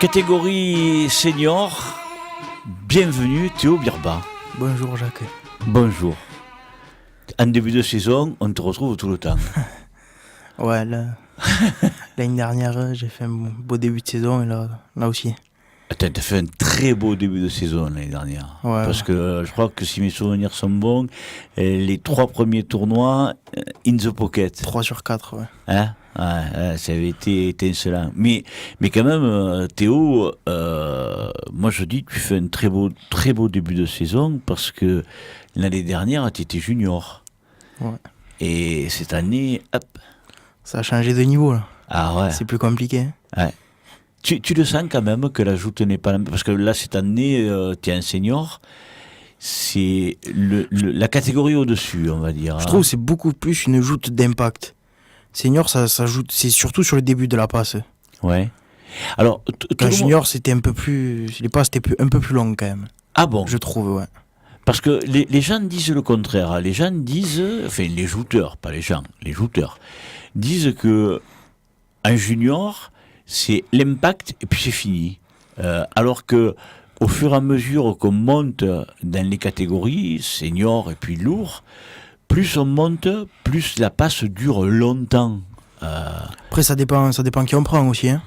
Catégorie senior, bienvenue Théo Birba. Bonjour Jacques. Bonjour. En début de saison, on te retrouve tout le temps. Ouais, l'année dernière, j'ai fait un beau début de saison et là aussi. Attends, t'as fait un très beau début de saison l'année dernière. Ouais, parce que je crois que si mes souvenirs sont bons, les 3 premiers tournois, in the pocket. 3 sur 4, ouais. Hein? Ouais, ça avait été étincelant. Mais quand même, Théo, moi je dis que tu fais un très beau début de saison parce que l'année dernière, tu étais junior. Ouais. Et cette année, hop. Ça a changé de niveau là. Ah ouais. C'est plus compliqué. Ouais. Tu le sens quand même que la joute n'est pas la même. Parce que là, cette année, tu es un senior. C'est la catégorie au-dessus, on va dire. Je trouve que c'est beaucoup plus une joute d'impact. Senior, ça joute, c'est surtout sur le début de la passe. Ouais. Alors, junior, c'était un peu plus. Les passes étaient un peu plus longues quand même. Ah bon? Je trouve, ouais. Parce que les gens disent le contraire. Les gens disent, enfin les jouteurs, pas les gens, les jouteurs, disent que un junior, c'est l'impact et puis c'est fini. Alors que au fur et à mesure qu'on monte dans les catégories, senior et puis lourd, plus on monte, plus la passe dure longtemps. Après, ça dépend qui on prend aussi. Hein.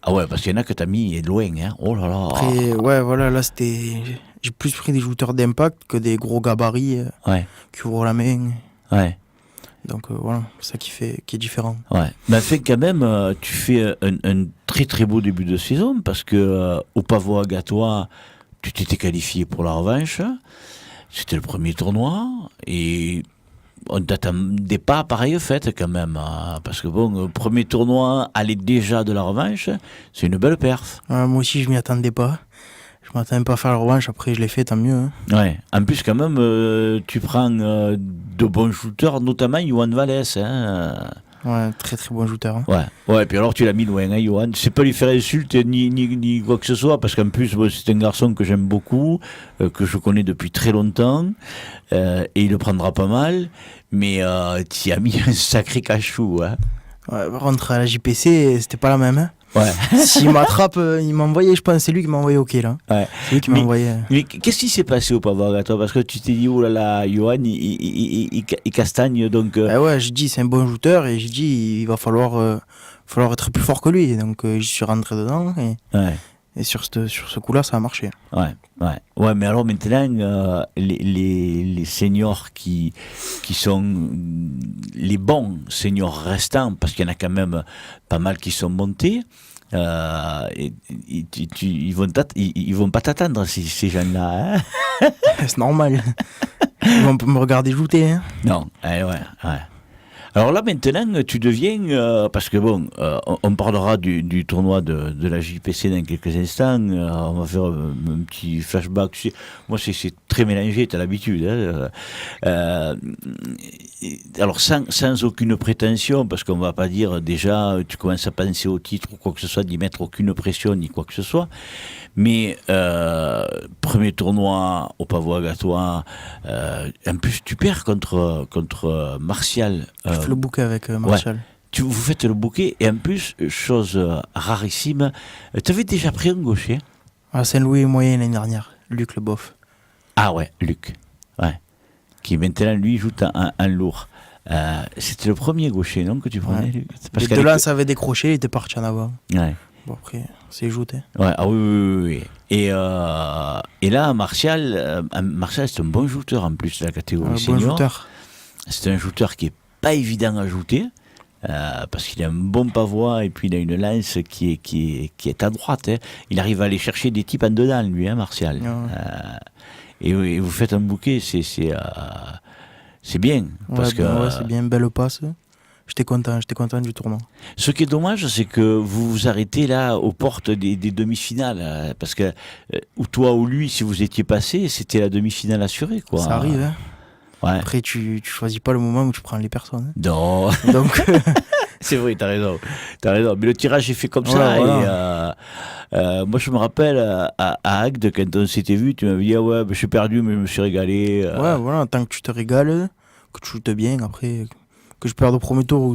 Ah ouais, parce qu'il y en a que t'as mis loin. Hein. Oh là là. Après, ouais, voilà, là c'était. J'ai plus pris des jouteurs d'impact que des gros gabarits qui ouvrent la main. Ouais. Donc voilà, c'est ça qui est différent. Ouais. Mais fait quand même, tu fais un très très beau début de saison parce que au Pavois Gatois, tu t'étais qualifié pour la revanche. C'était le premier tournoi et on t'attendait pas à pareille fête quand même. Parce que bon, le premier tournoi, aller déjà de la revanche, c'est une belle perf. Moi aussi, je m'y attendais pas. Je m'attendais pas à faire la revanche, après je l'ai fait, tant mieux. Hein. Ouais. En plus, quand même, tu prends de bons shooters, notamment Johan Vallès. Hein. Ouais, très très bon shooter. Hein. Ouais, puis alors tu l'as mis loin, hein, Johan. C'est pas lui faire insulte ni quoi que ce soit, parce qu'en plus, c'est un garçon que j'aime beaucoup, que je connais depuis très longtemps, et il le prendra pas mal, mais tu as mis un sacré cachou. Hein. Ouais, par contre, à la JPC, c'était pas la même. Hein. Ouais. S'il m'attrape, il m'a envoyé, je pense, c'est lui qui m'a envoyé OK là. Ouais. C'est lui qui m'a envoyé. Mais qu'est-ce qui s'est passé au Pavois à toi? Parce que tu t'es dit, oh là là, Johan, il castagne, donc. Ouais, j'ai dit, c'est un bon shooter, et j'ai dit, il va falloir être plus fort que lui. Donc, j'y suis rentré dedans, et sur ce coup-là, ça a marché. Ouais, mais alors maintenant, les seniors qui sont les bons seniors restants, parce qu'il y en a quand même pas mal qui sont montés, ils vont pas t'attendre, ces gens-là. Hein. C'est normal. Ils vont me regarder jouter. Hein. Non, ouais. Alors là, maintenant, tu deviens... parce que bon, on parlera du tournoi de la JPC dans quelques instants. On va faire un petit flashback. Tu sais, moi, c'est très mélangé, tu as l'habitude. Hein. Alors, sans aucune prétention, parce qu'on va pas dire déjà, tu commences à penser au titre ou quoi que ce soit, d'y mettre aucune pression ni quoi que ce soit. Mais premier tournoi au Pavois Gatois, en plus tu perds contre Martial. Je fais le bouquet avec Martial. Ouais. Vous faites le bouquet et en plus, chose rarissime, tu avais déjà pris un gaucher à Saint-Louis moyen l'année dernière, Luc Leboeuf. Ah ouais, Luc. Ouais. Qui maintenant lui joue en lourd. C'était le premier gaucher, non, que tu prenais, Luc? Parce que là, ça avait décroché, il était parti en avant. Ouais. Bon, après, c'est jouté. Ouais, ah oui. Et là, Martial, c'est un bon shooter en plus de la catégorie senior. Bon shooter. C'est un shooter qui est pas évident à shooter, parce qu'il a un bon pavois et puis il a une lance qui est à droite. Hein. Il arrive à aller chercher des types en dedans, lui, hein, Martial. Et vous faites un bouquet, c'est bien. Parce que, c'est bien, belle passe. J'étais content du tournoi. Ce qui est dommage, c'est que vous vous arrêtez là aux portes des demi-finales. Parce que, ou toi ou lui, si vous étiez passé, c'était la demi-finale assurée, quoi. Ça arrive, hein. Ouais. Après, tu choisis pas le moment où tu prends les personnes. Hein. Non. Donc, c'est vrai, t'as raison. Mais le tirage est fait comme ça. Voilà. Et, moi, je me rappelle à Agde, quand on s'était vu, tu m'avais dit, ah ouais, je suis perdu, mais je me suis régalé. Ouais, voilà, tant que tu te régales, que tu shootes bien, après, que je perde au premier tour ou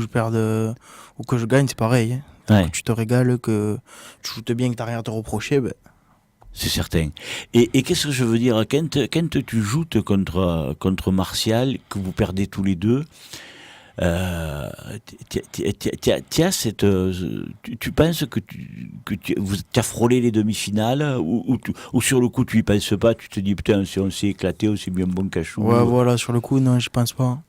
que je gagne, c'est pareil. Hein. que tu te régales, que tu joues bien, que t'as rien à te reprocher, ben... C'est certain. Et qu'est-ce que je veux dire, quand tu joues contre Martial, que vous perdez tous les deux, tu penses que tu as frôlé les demi-finales ou sur le coup tu y penses pas, tu te dis putain si on s'est éclaté, on s'est mis un bon cachou. Ouais, voilà, sur le coup, non, j'y pense pas.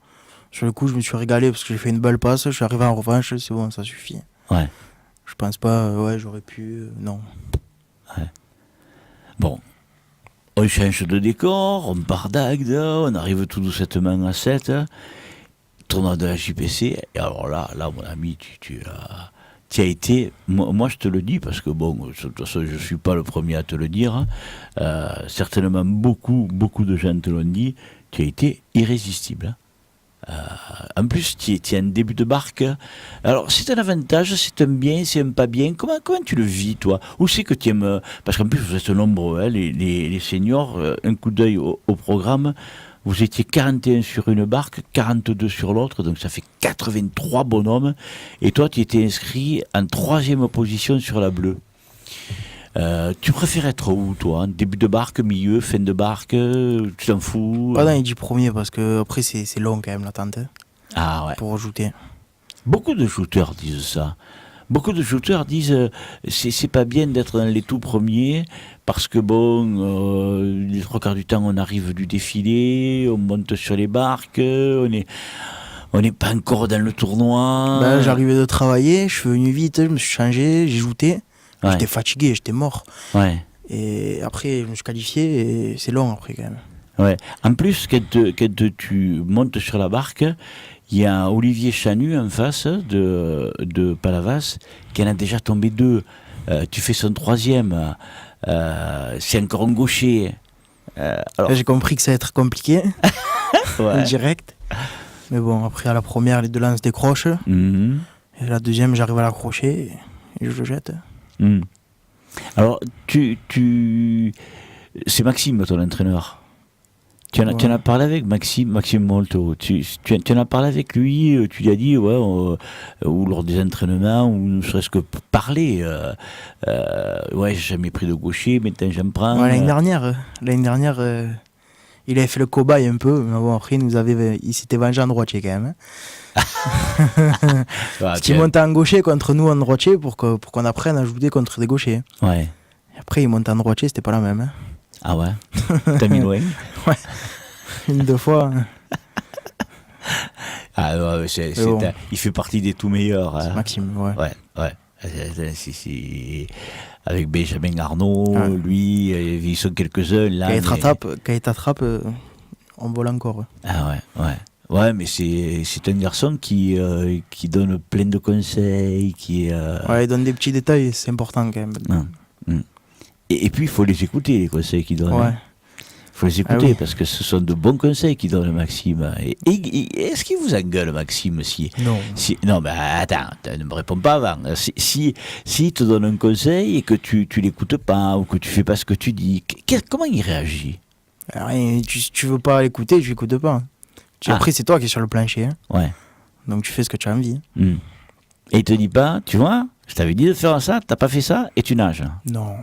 Sur le coup, je me suis régalé parce que j'ai fait une belle passe, je suis arrivé en revanche, c'est bon, ça suffit. Ouais. Je pense pas, j'aurais pu, non. Ouais. Bon, on change de décor, on part d'Agde, on arrive tout doucement à 7, tournoi de la JPC, et alors là mon ami, tu as été, moi je te le dis, parce que bon, de toute façon je ne suis pas le premier à te le dire, certainement beaucoup de gens te l'ont dit, tu as été irrésistible. En plus, tu es un début de barque. Alors, c'est un avantage, c'est un bien, c'est un pas bien. Comment tu le vis, toi? Où c'est que tu aimes... Parce qu'en plus, vous êtes nombreux, hein, les seniors. Un coup d'œil au programme. Vous étiez 41 sur une barque, 42 sur l'autre. Donc, ça fait 83 bonhommes. Et toi, tu étais inscrit en 3e position sur la bleue. Tu préfères être où, toi? Début de barque, milieu, fin de barque? Tu t'en fous? Pas dans les 10 premiers, parce que après c'est long quand même l'attente. Ah ouais. Pour rajouter. Beaucoup de shooters disent ça. Beaucoup de shooters disent c'est pas bien d'être dans les tout premiers parce que bon, les 3 quarts du temps on arrive du défilé, on monte sur les barques, on n'est pas encore dans le tournoi. Ben, j'arrivais de travailler, je suis venu vite, je me suis changé, j'ai shooté. Ouais. J'étais fatigué, j'étais mort. Ouais. Et après, je me suis qualifié et c'est long après quand même. Ouais. En plus, quand tu montes sur la barque, il y a Olivier Chanu en face de Palavas qui en a déjà tombé 2. Tu fais son 3e. C'est encore un gaucher. Alors... J'ai compris que ça allait être compliqué. Ouais. Direct. Mais bon, après à la première, les 2 lances décrochent. Mm-hmm. Et la 2e, j'arrive à l'accrocher et je le jette. Mm. Alors, c'est Maxime, ton entraîneur. Tu en as parlé avec Maxime Molto. Tu en as parlé avec lui, tu lui as dit, ou lors des entraînements, ou ne serait-ce que parler. J'ai jamais pris de gaucher, maintenant j'en prends. Ouais, l'année dernière, il avait fait le cobaye un peu, mais bon, après, il s'était vengé en droitier quand même. Parce qu'il montait en gaucher contre nous en droitier pour qu'on apprenne à jouer contre des gauchers. Ouais. Et après, il montait en droitier, c'était pas la même. Hein. Ah ouais? T'as mis loin? Ouais. 1-2 fois. Ah non, bon. Il fait partie des tout meilleurs. C'est Maxime, ouais. Ouais. Avec Benjamin Arnaud, lui, ils sont quelques-uns là. Quand il t'attrape, on vole encore. Ah ouais. Ouais, mais c'est un garçon qui donne plein de conseils, Ouais, il donne des petits détails, c'est important quand même. Et puis, il faut les écouter, les conseils qu'il donne. Ouais. Il faut les écouter, parce que ce sont de bons conseils qu'il donne, Maxime. Et est-ce qu'il vous engueule, Maxime, Non. Non, mais attends, ne me réponds pas avant. Si te donne un conseil et que tu l'écoutes pas, ou que tu fais pas ce que tu dis, comment il réagit? Rien, tu veux pas l'écouter, tu l'écoutes pas. Après, c'est toi qui es sur le plancher. Hein. Ouais. Donc tu fais ce que tu as envie. Et il te dit pas, tu vois, je t'avais dit de faire ça, t'as pas fait ça, et tu nages. Non.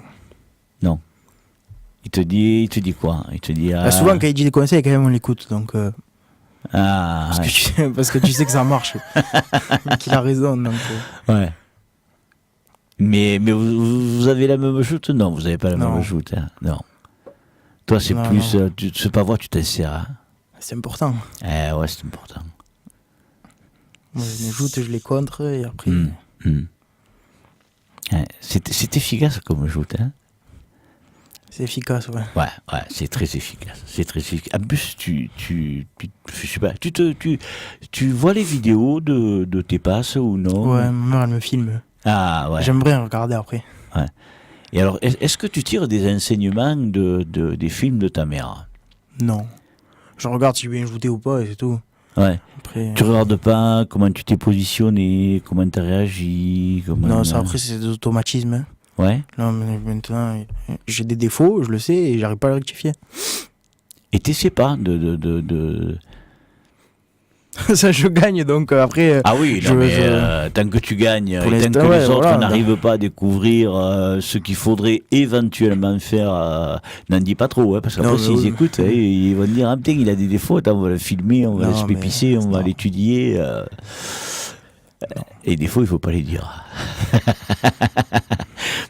Il te dit quoi? Il te dit... souvent, quand il dit des conseils, quand même, on l'écoute. Donc, parce que tu sais que ça marche. Mais qu'il a raison. Donc, Ouais. Mais vous avez la même shoot? Non, vous n'avez pas la même shoot. Hein. Non. Toi, c'est plus... tu sais pas voir, tu t'insères. Hein. C'est important. Ouais, c'est important. Moi, je les joute, je les contre, et après... Ouais, c'est efficace comme shoot, hein. C'est efficace, ouais. Ouais, c'est très efficace. En plus, je sais pas, tu vois les vidéos de tes passes ou non? Ouais, ma mère, elle me filme. Ah, ouais. J'aimerais regarder après. Ouais. Et alors, est-ce que tu tires des enseignements des films de ta mère? Non. Je regarde si j'ai bien joué ou pas, et c'est tout. Ouais. Après, tu regardes pas comment tu t'es positionné, comment tu as réagi? Non, ça, après, c'est des automatismes. Hein. Ouais. Non, mais maintenant, j'ai des défauts, je le sais, et j'arrive pas à le rectifier. Et t'essaies pas de Ça, je gagne, donc après. Ah oui, tant que tu gagnes, et tant que les autres n'arrivent pas à découvrir ce qu'il faudrait éventuellement faire, n'en dis pas trop, parce qu'après, s'ils écoutent, ils vont dire, ah putain, il a des défauts, on va le filmer, on va le spépisser, on va l'étudier. Et des fois, il ne faut pas les dire.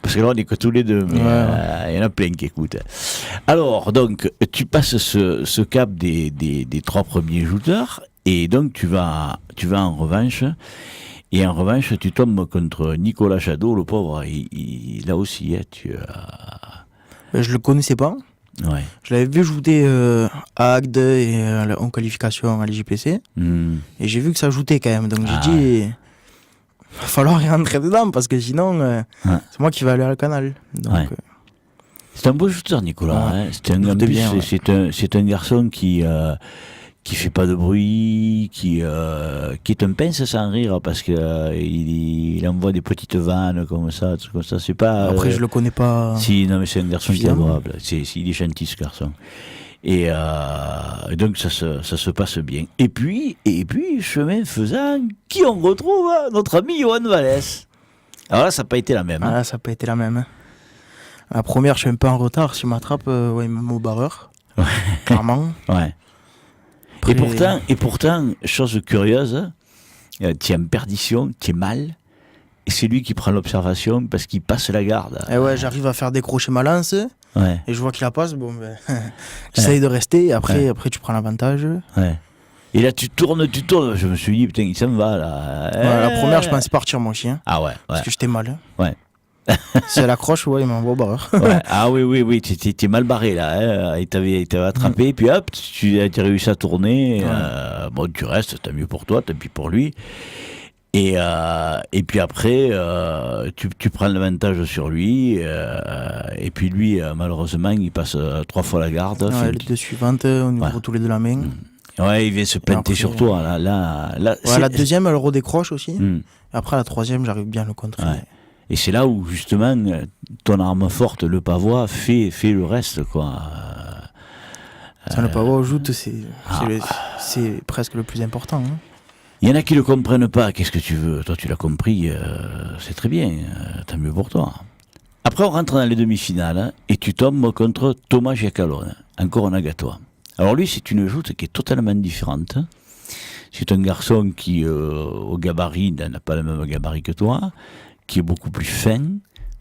Parce que là, on n'est que tous les deux, mais il y en a plein qui écoutent. Alors, donc, tu passes ce cap des 3 premiers jouteurs, et donc tu vas en revanche, et en revanche, tu tombes contre Nicolas Chadeau, le pauvre, là aussi, Je le connaissais pas. Ouais. Je l'avais vu jouer à Agde et en qualification à l'IJPC, et j'ai vu que ça joutait quand même, donc j'ai dit... Il va falloir y rentrer dedans parce que sinon, c'est moi qui vais aller à le canal. Donc, c'est un beau shooter, Nicolas. C'est un garçon qui fait pas de bruit, qui est un pince sans rire parce que il envoie des petites vannes comme ça. C'est pas. Après, je le connais pas. Si, non, mais c'est un garçon qui est adorable. Il est gentil, ce garçon. Et donc ça se passe bien. Et puis chemin faisant, qui on retrouve notre ami Johan Vallès. Alors là, ça n'a pas été la même. Ah, ça n'a pas été la même. La première, je suis un peu en retard. Si je m'attrape, il me met au barreur. Clairement. Ouais. Après... Et pourtant, chose curieuse, tu es en perdition, tu es mal. Et c'est lui qui prend l'observation parce qu'il passe la garde. Et ouais, j'arrive à faire décrocher ma lance. Ouais. Et je vois qu'il la passe. Bon, j'essaye de rester. Et après, tu prends l'avantage. Ouais. Et là, tu tournes. Je me suis dit, putain, il s'en va là. La première, je pensais partir mon chien. Ah ouais. Parce que j'étais mal. Ouais. Si elle accroche, il m'envoie au barreur. Ouais. Ah oui, t'es mal barré là. Il t'avait attrapé, puis hop, tu as réussi à tourner. Bon, tu restes, tant mieux pour toi, tant pis pour lui. Et puis après, tu prends l'avantage sur lui, et puis lui, malheureusement, il passe 3 fois la garde. Les 2 suivantes, on ouvre tous les 2 la main. Ouais, il vient se planter sur toi. Là, la deuxième, elle redécroche aussi. Après, la troisième, j'arrive bien à le contrer. Ouais. Et c'est là où, justement, ton arme forte, le pavois, fait le reste, quoi. Le pavois au joute, c'est presque le plus important. Hein. Il y en a qui ne le comprennent pas, qu'est-ce que tu veux? Toi, tu l'as compris, c'est très bien, tant mieux pour toi. Après, on rentre dans les demi-finales, et tu tombes contre Thomas Giacalone, encore un agatois. Alors lui, c'est une joute qui est totalement différente. C'est un garçon qui, au gabarit, n'a pas le même gabarit que toi, qui est beaucoup plus fin,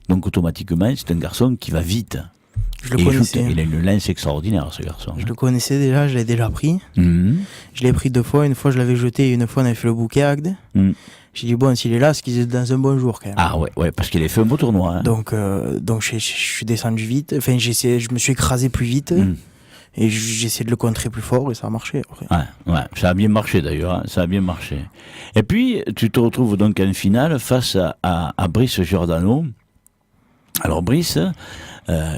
donc automatiquement, c'est un garçon qui va vite. Je le connaissais. Il a une lance extraordinaire, ce garçon. Je le connaissais déjà, je l'ai déjà pris. Je l'ai pris 2 fois. Une fois, je l'avais jeté et une fois, on avait fait le bouquet à Agde. J'ai dit, bon, s'il est là, c'est qu'il est dans un bon jour quand même. Ah ouais, parce qu'il a fait un beau tournoi. Hein. Donc je suis descendu vite. Enfin, je me suis écrasé plus vite. Et j'ai essayé de le contrer plus fort et ça a marché. Après. Ouais, ça a bien marché d'ailleurs. Hein, ça a bien marché. Et puis, tu te retrouves donc en finale face à Brice Giordano. Alors, Brice.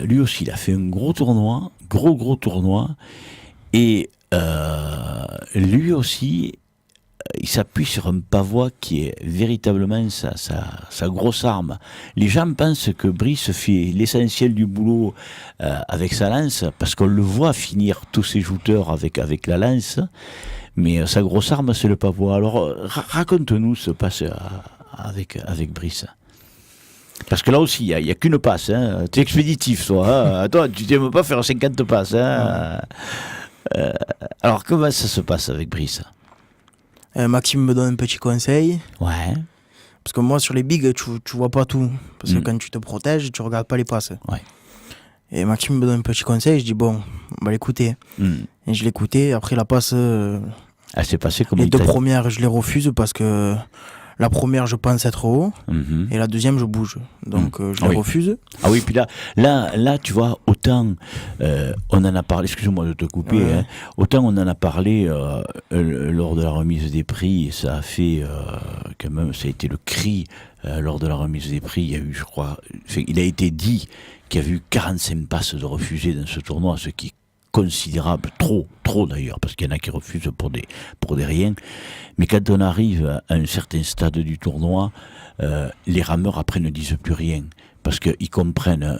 Lui aussi, il a fait un gros tournoi, gros tournoi, et lui aussi, il s'appuie sur un pavois qui est véritablement sa grosse arme. Les gens pensent que Brice fait l'essentiel du boulot avec sa lance, parce qu'on le voit finir tous ses jouteurs avec la lance, mais sa grosse arme, c'est le pavois. Alors, raconte-nous ce passe avec Brice. Parce que là aussi, il n'y a qu'une passe. Hein. Tu es expéditif, toi. Hein. Toi, tu n'aimes pas faire 50 passes. Hein. Alors, comment ça se passe avec Brice? Maxime me donne un petit conseil. Ouais. Parce que moi, sur les bigs, tu vois pas tout. Parce que quand tu te protèges, tu regardes pas les passes. Ouais. Et Maxime me donne un petit conseil. Je dis, bon, on va l'écouter. Et je l'écoutais. Après, la passe... Elle s'est passée comme les 2 premières, je les refuse parce que... La première, je pense être haut, et la deuxième, je bouge. Donc, je les refuse. Ah oui, puis là, tu vois, autant on en a parlé, excuse-moi de te couper, hein, autant on en a parlé lors de la remise des prix, et ça a fait, quand même, ça a été le cri lors de la remise des prix. Il y a eu, je crois, il a été dit qu'il y a eu 45 passes de refusés dans ce tournoi, ce qui est considérable, trop d'ailleurs, parce qu'il y en a qui refusent pour des riens. Mais quand on arrive à un certain stade du tournoi, les rameurs après ne disent plus rien, parce qu'ils comprennent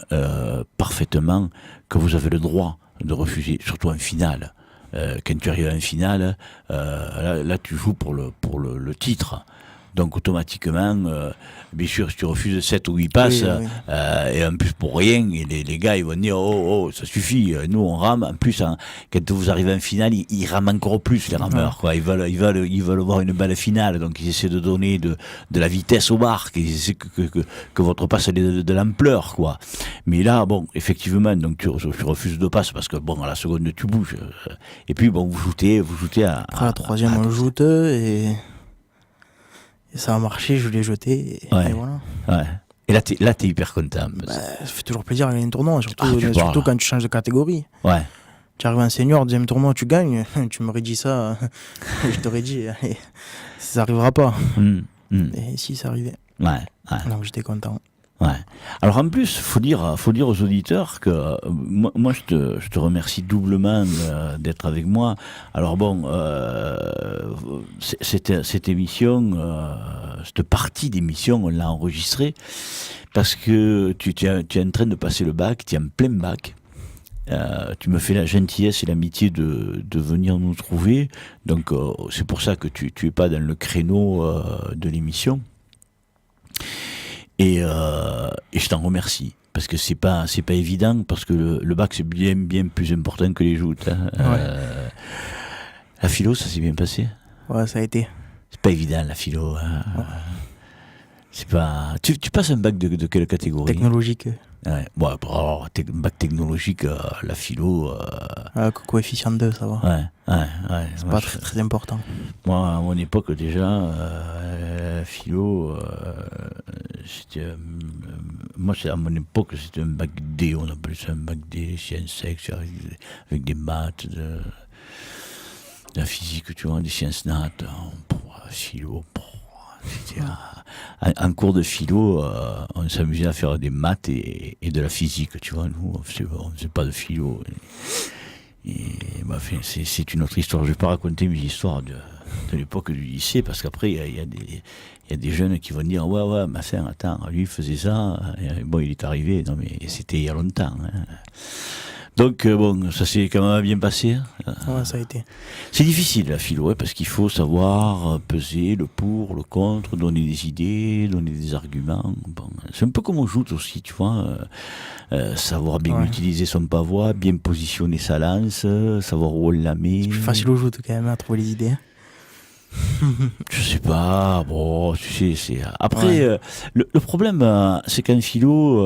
parfaitement que vous avez le droit de refuser, surtout en finale. quand tu arrives en finale, là tu joues pour le titre. Donc automatiquement, bien sûr, si tu refuses 7 ou 8 passes, et en plus pour rien, et les gars ils vont dire oh ça suffit, nous on rame. En plus, quand vous arrivez en finale, ils rament encore plus les rameurs. Quoi. Ils veulent voir une belle finale, donc ils essaient de donner de la vitesse au barque, ils essaient que votre passe ait de l'ampleur. Quoi. Mais là, bon, effectivement, donc tu refuses 2 passes parce que bon, à la seconde tu bouges. Et puis bon, vous joutez à... Après la troisième, on joute et ça a marché, je l'ai jeté et voilà. Ouais. Et là t'es hyper content. Ça fait toujours plaisir de gagner un tournoi, surtout quand tu changes de catégorie. Ouais. Tu arrives en senior, deuxième tournoi, tu gagnes. Tu m'aurais dit ça, je t'aurais dit, ça n'arrivera pas. Et si, ça arrivait. Ouais. Donc j'étais content. Ouais. Alors en plus, faut dire aux auditeurs que moi je te remercie doublement d'être avec moi. Alors bon, cette émission, cette partie d'émission, on l'a enregistrée parce que tu es en train de passer le bac, tu es en plein bac. Tu me fais la gentillesse et l'amitié de venir nous trouver. Donc c'est pour ça que tu es pas dans le créneau de l'émission. Et je t'en remercie parce que c'est pas évident, parce que le bac c'est bien plus important que les joutes. La philo, ça s'est bien passé. Ouais, ça a été. C'est pas évident la philo. C'est pas. Tu passes un bac de quelle catégorie? Technologique. Ouais. Bon, alors, bac technologique, la philo. Coefficient 2, ça va. Ouais. C'est pas très important. Moi, à mon époque déjà, philo, c'était. Moi, à mon époque, c'était un bac D. On appelait ça un bac D, sciences sex, avec des maths, de la physique, tu vois, des sciences nat, philo. C'était en cours de philo, on s'amusait à faire des maths et de la physique, tu vois. Nous, on faisait pas de philo. C'est une autre histoire. Je vais pas raconter mes histoires de l'époque du lycée, parce qu'après, il y a des jeunes qui vont dire ouais, machin, attends, lui il faisait ça, et bon, il est arrivé, non mais c'était il y a longtemps. Donc bon, ça s'est quand même bien passé. Ouais, ça a été. C'est difficile la philo, parce qu'il faut savoir peser le pour, le contre, donner des idées, donner des arguments. Bon, c'est un peu comme on joue aussi, tu vois. Savoir bien utiliser son pavois, bien positionner sa lance, savoir où on la met. C'est plus facile au joute quand même à trouver les idées. Je sais pas, bon, tu sais, c'est... Après, le problème, c'est qu'en philo,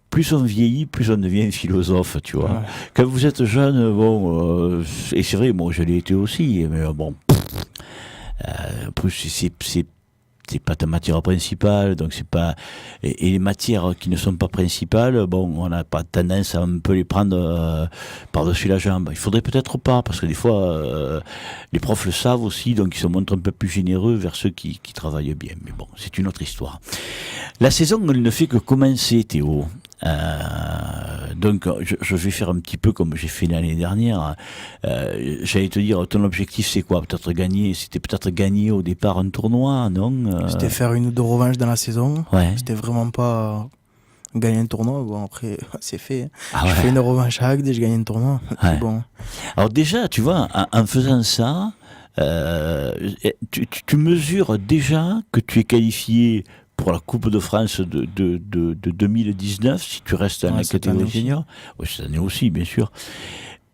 plus on vieillit, plus on devient philosophe, tu vois. Ouais. Quand vous êtes jeune, bon, et c'est vrai, moi je l'ai été aussi, mais bon, plus c'est pas ta matière principale, donc c'est pas... Et les matières qui ne sont pas principales, bon, on n'a pas tendance à un peu les prendre par-dessus la jambe. Il faudrait peut-être pas, parce que des fois, les profs le savent aussi, donc ils se montrent un peu plus généreux vers ceux qui travaillent bien. Mais bon, c'est une autre histoire. La saison, elle ne fait que commencer, Théo. Donc je vais faire un petit peu comme j'ai fait l'année dernière. J'allais te dire, ton objectif c'est quoi? C'était peut-être gagner au départ un tournoi, non? C'était faire 1 ou 2 revanches dans la saison. Ouais. C'était vraiment pas gagner un tournoi. Bon, après c'est fait. Ah je fais une revanche à Agde, je gagne un tournoi. C'est bon. Alors déjà, tu vois, en faisant ça, tu mesures déjà que tu es qualifié pour la Coupe de France de 2019, si tu restes dans la catégorie senior. Oui, cette année aussi, bien sûr.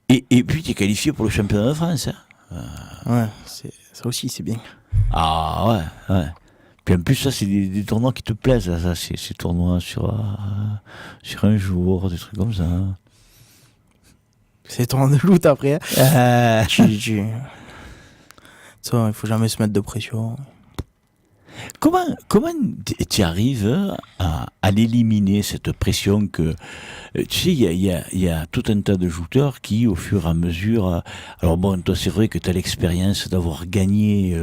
Et puis, tu es qualifié pour le championnat de France. Ouais, ça aussi, c'est bien. Ah, ouais. Puis en plus, ça, c'est des tournois qui te plaisent. Ça, ces tournois sur un jour, des trucs comme ça. C'est tournoi de loot après. Ça, il faut jamais se mettre de pression. Comment tu arrives à l'éliminer, cette pression que... Tu sais, il y a tout un tas de jouteurs qui, au fur et à mesure... Alors bon, toi, c'est vrai que tu as l'expérience d'avoir gagné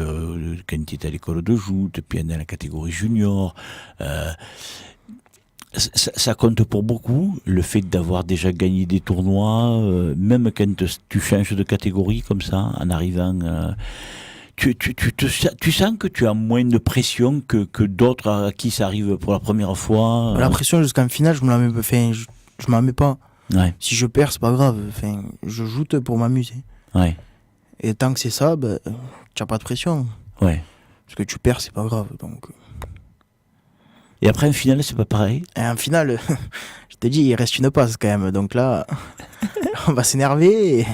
quand tu étais à l'école de joute, puis dans la catégorie junior. Ça compte pour beaucoup, le fait d'avoir déjà gagné des tournois, même quand tu changes de catégorie comme ça, en arrivant... Tu sens que tu as moins de pression que d'autres à qui ça arrive pour la première fois. La pression jusqu'en finale, je m'en mets pas. Ouais. Si je perds, c'est pas grave. Je joute pour m'amuser. Ouais. Et tant que c'est ça, tu n'as pas de pression. Ouais. Parce que tu perds, c'est pas grave. Donc... Et après, en finale, c'est pas pareil. Et en finale, je te dis, il reste une passe quand même. Donc là, on va s'énerver.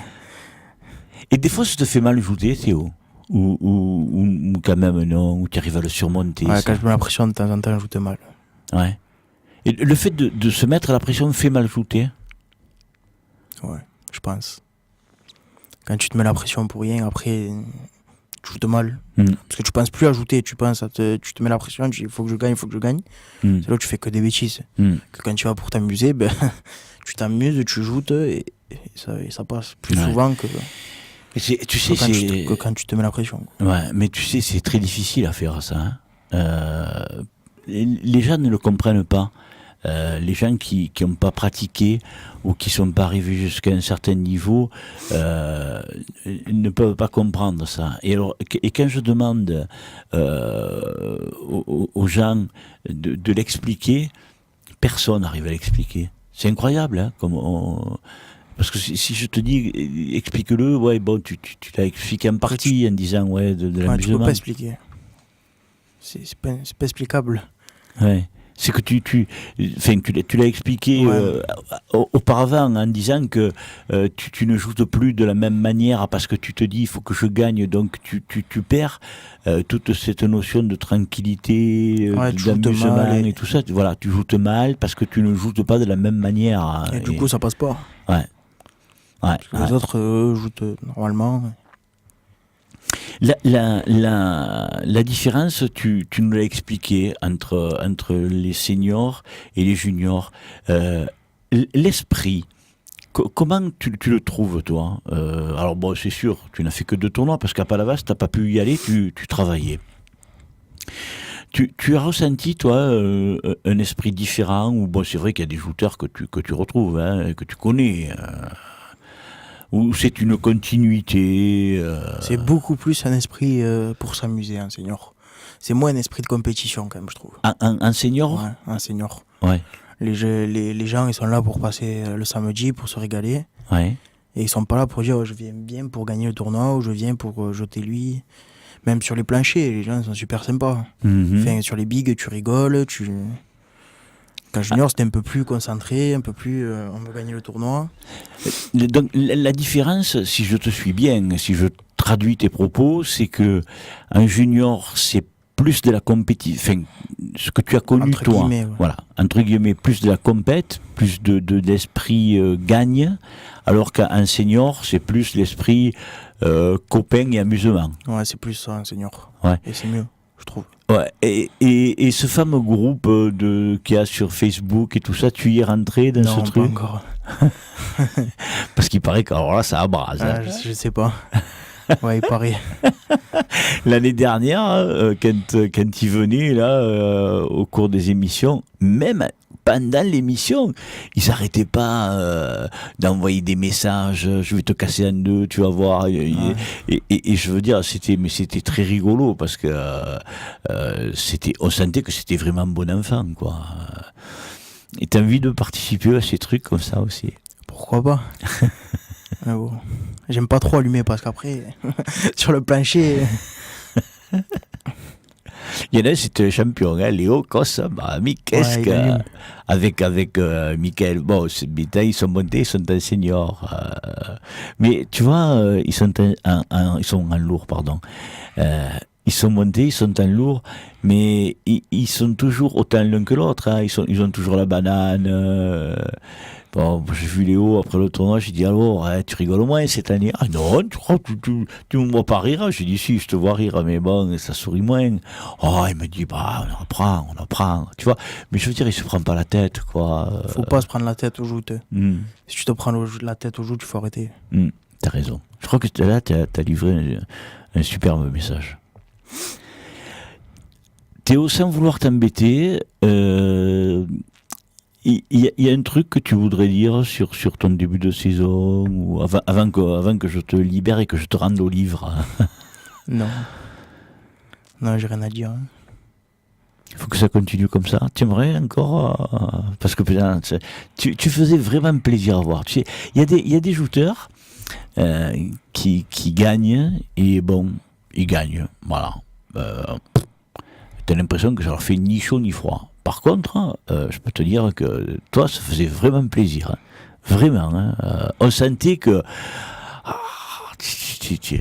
Et des fois, ça te fait mal jouer, Théo. Ou quand même, non, ou tu arrives à le surmonter. Ouais, ça. quand je mets la pression, de temps en temps, je joue mal. Ouais. Et le fait de se mettre la pression fait mal jouer. Ouais, je pense. Quand tu te mets la pression pour rien, après, tu joues mal. Parce que tu penses plus à jouer, tu te mets la pression, tu dis il faut que je gagne. C'est là où tu fais que des bêtises. Que quand tu vas pour t'amuser, tu t'amuses, tu joues et ça passe plus souvent que quand tu te mets la pression. Ouais, mais tu sais, c'est très difficile à faire ça. Les gens ne le comprennent pas. Les gens qui n'ont pas pratiqué ou qui ne sont pas arrivés jusqu'à un certain niveau ne peuvent pas comprendre ça. Et quand je demande aux gens de l'expliquer, personne n'arrive à l'expliquer. C'est incroyable, hein, parce que si je te dis explique-le, ouais, bon, tu l'as expliqué en partie en disant de l'amusement. Tu peux pas expliquer. C'est pas explicable. Ouais. C'est que tu l'as expliqué auparavant en disant que tu ne joues plus de la même manière parce que tu te dis il faut que je gagne, donc tu perds toute cette notion de tranquillité, d'amusement et tout ça. Voilà, tu joues mal parce que tu ne joues pas de la même manière. Et du coup, ça passe pas. Ouais. Parce que les autres jouent normalement. La différence, tu nous l'as expliqué entre les seniors et les juniors. L'esprit, comment tu le trouves, toi? Alors bon, c'est sûr, tu n'as fait que 2 tournois parce qu'à Palavas, tu n'as pas pu y aller, tu travaillais. Tu as ressenti, toi, un esprit différent? Ou bon, c'est vrai qu'il y a des jouteurs que tu retrouves, hein, que tu connais. Ou c'est une continuité C'est beaucoup plus un esprit pour s'amuser, un senior. C'est moins un esprit de compétition, quand même, je trouve. Un senior? Ouais, un senior. Ouais. Les gens, ils sont là pour passer le samedi, pour se régaler. Ouais. Et ils sont pas là pour dire je viens bien pour gagner le tournoi ou je viens pour jeter lui. Même sur les planchers, les gens sont super sympas. Enfin, sur les bigs, tu rigoles. Quand junior, c'était un peu plus concentré, un peu plus on veut gagner le tournoi. Donc la différence, si je te suis bien, si je traduis tes propos, c'est que un junior, c'est plus de la compétition, enfin, ce que tu as connu entre toi, guillemets, ouais. Voilà, entre guillemets, plus de la compète, plus d'esprit gagne, alors qu'un senior, c'est plus l'esprit copain et amusement. Ouais, c'est plus ça, un senior. Ouais. Et c'est mieux, je trouve. Ouais, et ce fameux groupe qu'il y a sur Facebook et tout ça, tu y es rentré dans ce truc? Non, pas encore. Parce qu'il paraît qu'alors là, ça abrase. Hein. Je sais pas. Ouais, il paraît. L'année dernière, quand il venait là, au cours des émissions, même pendant l'émission, ils n'arrêtaient pas d'envoyer des messages. Je vais te casser en deux, tu vas voir. Et je veux dire, c'était très rigolo parce que on sentait que c'était vraiment un bon enfant, quoi. Et t'as envie de participer à ces trucs comme ça aussi? Pourquoi pas? Mais bon, j'aime pas trop allumer parce qu'après, sur le plancher. Il y en a, c'était un champion, hein, Léo Cos, qu'est-ce que. Avec Michael, bon, ils sont montés, ils sont en senior. Mais tu vois, ils sont en lourd, pardon. Ils sont montés, ils sont en lourd, mais ils sont toujours autant l'un que l'autre. Hein. Ils ont toujours la banane. Bon, j'ai vu Léo après le tournoi, j'ai dit alors, tu rigoles au moins cette année? Ah non, tu crois que tu me vois pas rire? J'ai dit si, je te vois rire, mais bon, ça sourit moins. Oh, il me dit on apprend, tu vois. Mais je veux dire, il se prend pas la tête, quoi. Faut pas se prendre la tête aux joutes. Si tu te prends la tête aux joutes, il faut arrêter. T'as raison. Je crois que là, t'as livré un superbe message. Théo, sans vouloir t'embêter, il y a un truc que tu voudrais dire sur ton début de saison ou avant que je te libère et que je te rende au livre? Non, j'ai rien à dire. Il faut que ça continue comme ça. Tu aimerais encore parce que tu faisais vraiment plaisir à voir. Tu sais, il y a des jouteurs qui gagnent, et bon, ils gagnent, voilà. T'as l'impression que ça leur fait ni chaud ni froid. Par contre, je peux te dire que toi, ça faisait vraiment plaisir, hein. Vraiment, hein. On sentait que tu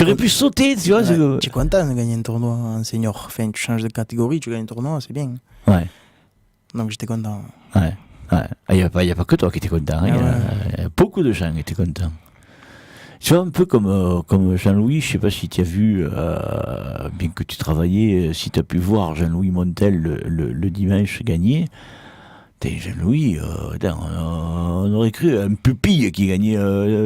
aurais pu sauter, tu vois. Tu es content de gagner un tournoi en senior. Enfin, tu changes de catégorie, tu gagnes un tournoi, c'est bien. Ouais. Donc j'étais content. Ouais. Il n'y a pas que toi qui étais content, hein. Il y a beaucoup de gens qui étaient contents. Tu vois, un peu comme Jean-Louis, je ne sais pas si tu as vu, bien que tu travaillais, si tu as pu voir Jean-Louis Montel le dimanche gagner. Jean-Louis, on aurait cru un pupille qui gagnait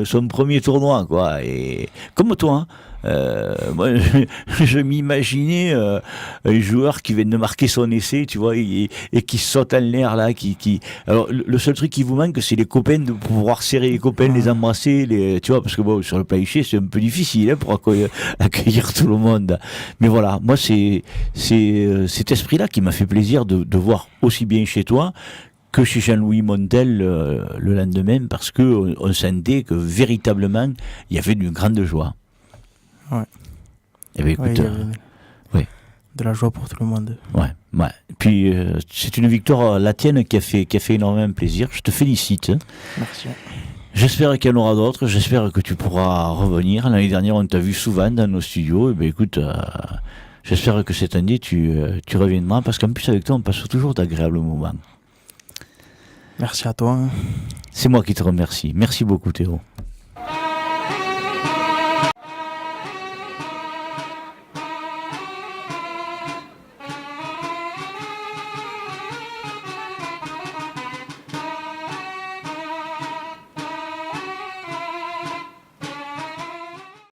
son premier tournoi, quoi. Et comme toi, hein, moi, je m'imaginais un joueur qui vient de marquer son essai, tu vois, et qui saute en l'air là, Alors, le seul truc qui vous manque, c'est les copains, de pouvoir serrer les copains, les embrasser, tu vois, parce que bon, sur le plancher, c'est un peu difficile, hein, pour accueillir tout le monde. Mais voilà, moi, c'est cet esprit-là qui m'a fait plaisir de voir aussi bien chez toi que chez Jean-Louis Montel le lendemain, parce que on sentait que véritablement il y avait une grande joie. Ouais. Et bien, écoute, ouais. De la joie pour tout le monde. Ouais. Puis c'est une victoire, la tienne, qui a fait énormément plaisir. Je te félicite. Merci. J'espère qu'il y en aura d'autres. J'espère que tu pourras revenir. L'année dernière, on t'a vu souvent dans nos studios. Et bien, écoute, j'espère que cette année tu reviendras, parce qu'en plus avec toi, on passe toujours d'agréables moments. Merci à toi. C'est moi qui te remercie. Merci beaucoup, Théo.